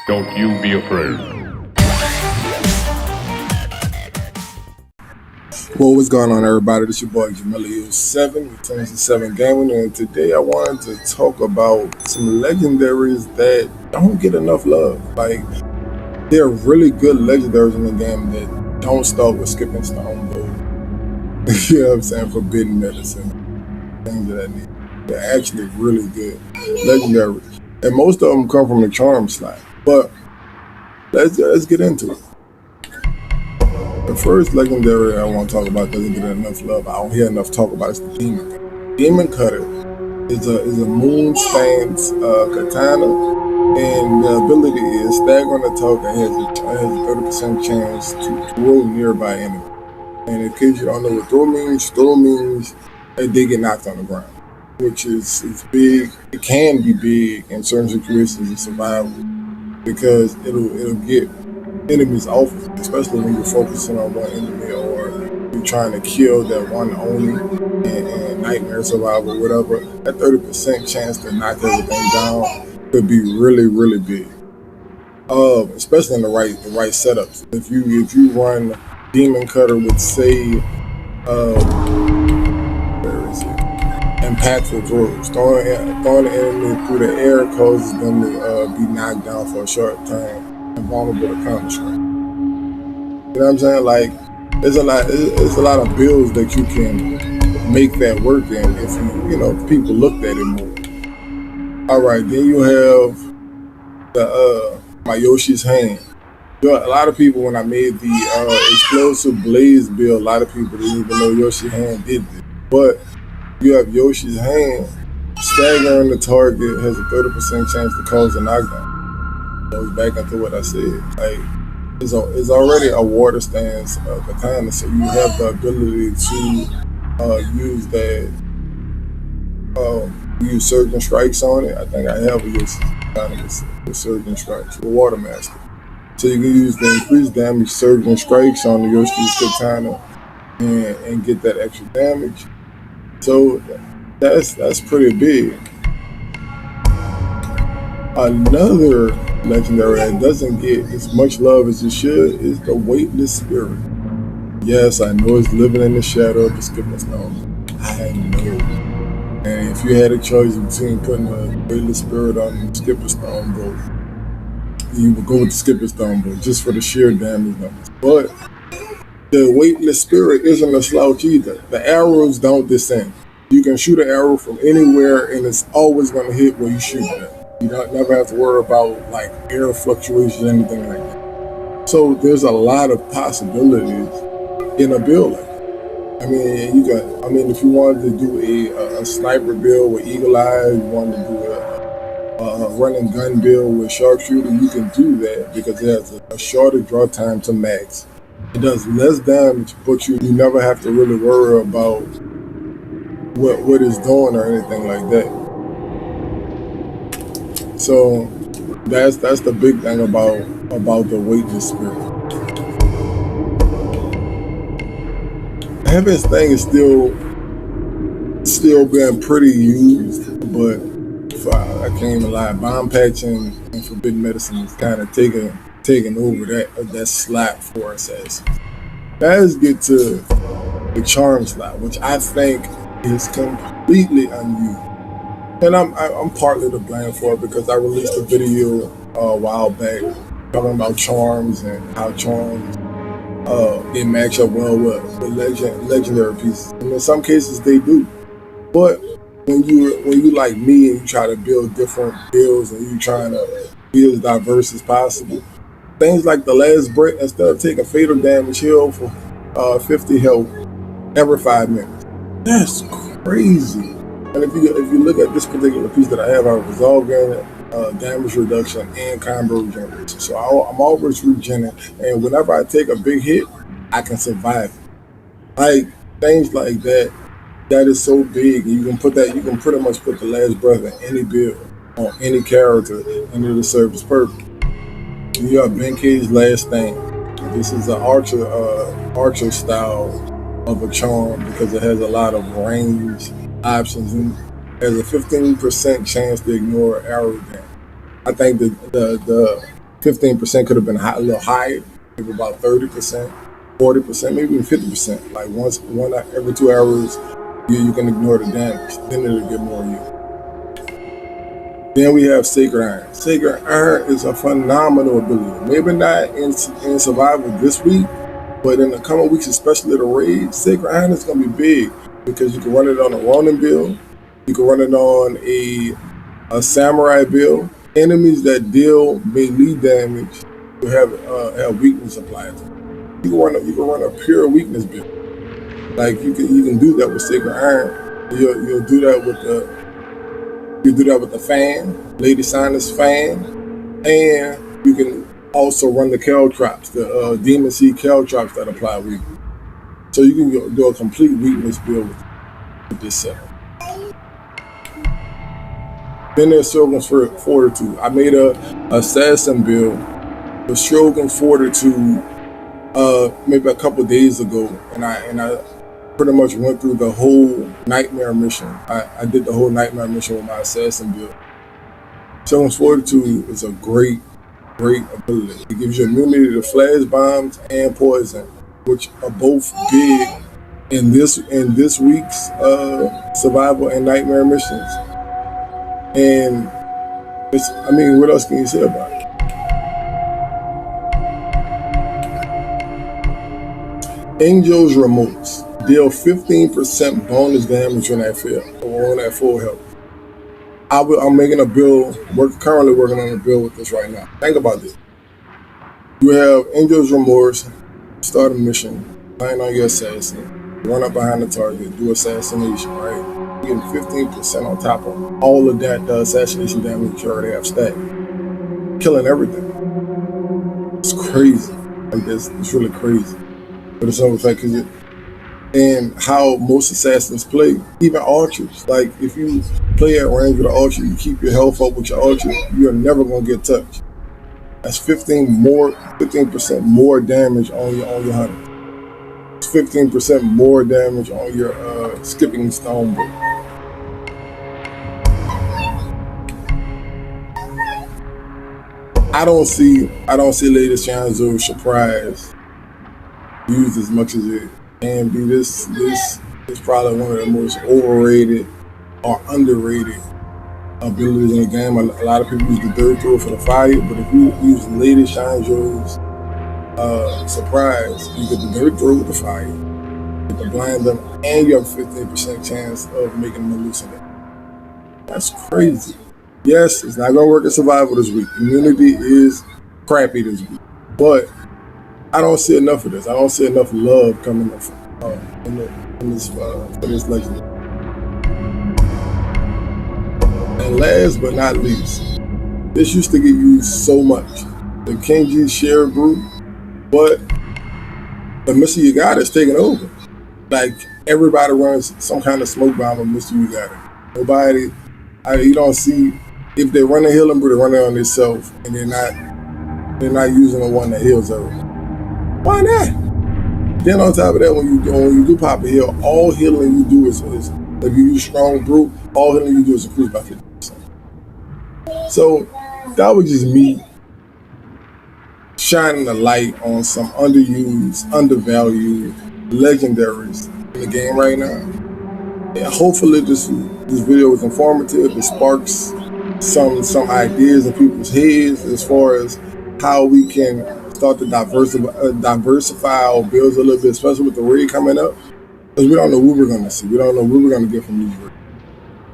Don't you be afraid. Well, what's going on, everybody? This your boy Jamilio7, Returns to 7 Gaming, and today I wanted to talk about some legendaries that don't get enough love. Like, there are really good legendaries in the game that don't start with skipping stone bull. You know what I'm saying? Forbidden medicine, things of that nature. They're actually really good legendaries, and most of them come from the charm slot. But let's get into it. The first legendary I want to talk about doesn't get enough love. I don't hear enough talk about is the Demon Cutter. Demon Cutter is a moon stance katana, and the ability is stagger on the target has a 30% chance to throw nearby enemy. And in case you don't know what throw means that they get knocked on the ground, which is big. It can be big in certain situations of survival because it'll get enemies off, especially when you're focusing on one enemy or you're trying to kill that one only and nightmare survival, whatever. That 30% chance to knock everything down could be really, really big. Especially in the right setups. If you run Demon Cutter with, say, where is it? Impactful throws. Throwing the enemy through the air causes them to be knocked down for a short time and vulnerable to counter strike. You know what I'm saying? Like, there's a lot of builds that you can make that work in if if people looked at it more. All right, then you have the my Yoshi's Hand. A lot of people, when I made the explosive blaze build, a lot of people didn't even know Yoshi's Hand did this. But you have Yoshi's Hand, staggering the target has a 30% chance to cause a knockdown. Goes back into what I said. Like, it's already a water stance katana, so you have the ability to use that. Use surging strikes on it. I think I have a use katana with surging strikes with Water Master. So you can use the increased damage surging strikes on the Yoshi's katana and get that extra damage. So that's pretty big. Another legendary that doesn't get as much love as it should is the Weightless Spirit. Yes, I know it's living in the shadow of the skipping stone. I know. And if you had a choice between putting a Weightless Spirit on the skipping stone boat, you would go with the skipping stone boat just for the sheer damage numbers. But the Weightless Spirit isn't a slouch either. The arrows don't descend. You can shoot an arrow from anywhere and it's always going to hit where you shoot it at. You never have to worry about like air fluctuations or anything like that. So there's a lot of possibilities in a build like that. I mean, if you wanted to do a sniper build with Eagle Eye, you wanted to do a running gun build with Sharpshooter, you can do that because it has a shorter draw time to max. It does less damage, but you never have to really worry about what it's doing or anything like that. So that's the big thing about the Weightless Spirit. Heaven's thing is still being pretty used, but I can't even lie. Bomb patching and forbidden medicine is kind of taking over that slot for assassins. Let's get to the charm slot, which I think is completely unused. And I'm partly to blame for it because I released a video a while back talking about charms and how charms they match up well with legendary pieces. And in some cases they do. But when you like me and you try to build different builds and you trying to be as diverse as possible, things like the last breath, instead of taking fatal damage, heal for 50 health every 5 minutes. That's crazy. And if you look at this particular piece that I have, I resolve gain, damage reduction, and combo regeneration. So I'm always regenerating, and whenever I take a big hit, I can survive it. Like things like that. That is so big. You can pretty much put the last breath in any build on any character, and it'll serve its purpose. You have Benkei's Last Stand. This is an archer style of a charm because it has a lot of range options and has a 15% chance to ignore arrow damage. I think the 15% could have been a little higher, maybe about 30%, 40%, maybe even 50%. Like one every 2 hours, you can ignore the damage. Then it'll get more of you. Then we have Sacred Iron. Sacred Iron is a phenomenal ability. Maybe not in survival this week, but in the coming weeks, especially the raid, Sacred Iron is going to be big because you can run it on a Ronin build. You can run it on a Samurai build. Enemies that deal melee damage will have weakness applied to them. You can run a pure weakness build. Like you can do that with Sacred Iron. You'll do that with the fan, Lady Sinus fan, and you can also run the Caltrops, the Demon Seed Caltrops that apply weakness. So you can do a complete weakness build with this set. Then there's Shogun's Fortitude. I made a assassin build with Shogun's Fortitude maybe a couple days ago, and I pretty much went through the whole nightmare mission. I did the whole nightmare mission with my assassin build. Shogun's Fortitude is a great ability. It gives you immunity to flash bombs and poison, which are both big in this week's survival and nightmare missions. And what else can you say about it? Angel's Remotes deal 15% bonus damage on that field or on that full health. I'm making a build. Currently working on a build with this right now. Think about this. You have Angel's Remorse, start a mission, land on your assassin, run up behind the target, do assassination, right? Getting 15% on top of all of that assassination damage you already have stacked. Killing everything. It's crazy. Like this, it's really crazy. But it's over fact and how most assassins play, even archers. Like if you play at range with an archer, you keep your health up with your archer, you're never gonna get touched. That's 15% more damage on your hunter. It's 15% more damage on your skipping stone book. I don't see Lady Shanzo's surprise used as much as it can be. This is probably one of the most overrated or underrated abilities in the game. A lot of people use the dirt thrower for the fire, but if you use Lady Shanzo's surprise, you get the dirt thrower with the fire, you get to blind them, and you have a 15% chance of making them hallucinate. That's crazy. Yes, it's not going to work in survival this week. Immunity is crappy this week. But I don't see enough of this. I don't see enough love coming up for this legend. And last but not least, this used to get used so much. The Kenji share group, but the Mr. You Got is taking over. Like everybody runs some kind of smoke bomb with Mr. You Got It. Nobody, you don't see. If they run a healing brew, they run it on themselves, and they're not using the one that heals everyone. Why not? Then on top of that, when you do pop a heal, all healing you do is if you use strong brew, all healing you do is increased by 50%. So that was just me shining a light on some underused, undervalued legendaries in the game right now. And hopefully this video was informative. It sparks some ideas in people's heads as far as how we can start to diversify our builds a little bit, especially with the raid coming up, because we don't know what we're going to see. We don't know what we're going to get from these raids.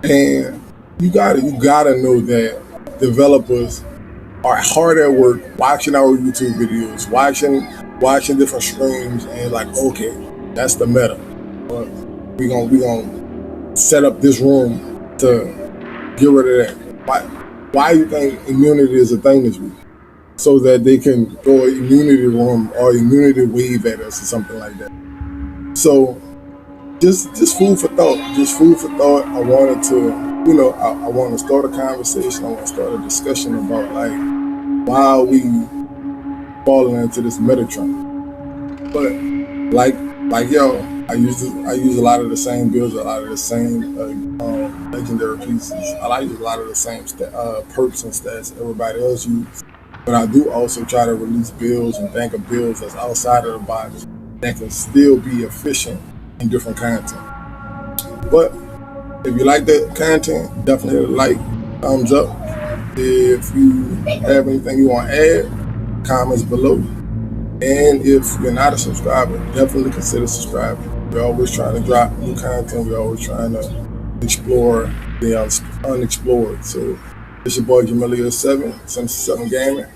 And you gotta know that developers are hard at work watching our YouTube videos, watching different streams, and like, okay, that's the meta. But we gonna set up this room to get rid of that. Why you think immunity is a thing this week? So that they can throw an immunity room or immunity wave at us or something like that. So just food for thought. Just food for thought. I wanted to, I want to start a conversation. I want to start a discussion about like why are we falling into this Metatron. But like yo, I use a lot of the same builds, a lot of the same legendary pieces. I use a lot of the same perks and stats everybody else uses. But I do also try to release builds and think of builds that's outside of the box that can still be efficient in different content. But if you like that content, definitely like, thumbs up. If you have anything you want to add, comments below. And if you're not a subscriber, definitely consider subscribing. We're always trying to drop new content. We're always trying to explore the unexplored. So it's your boy Jamelia7, Sinister 7 Gaming.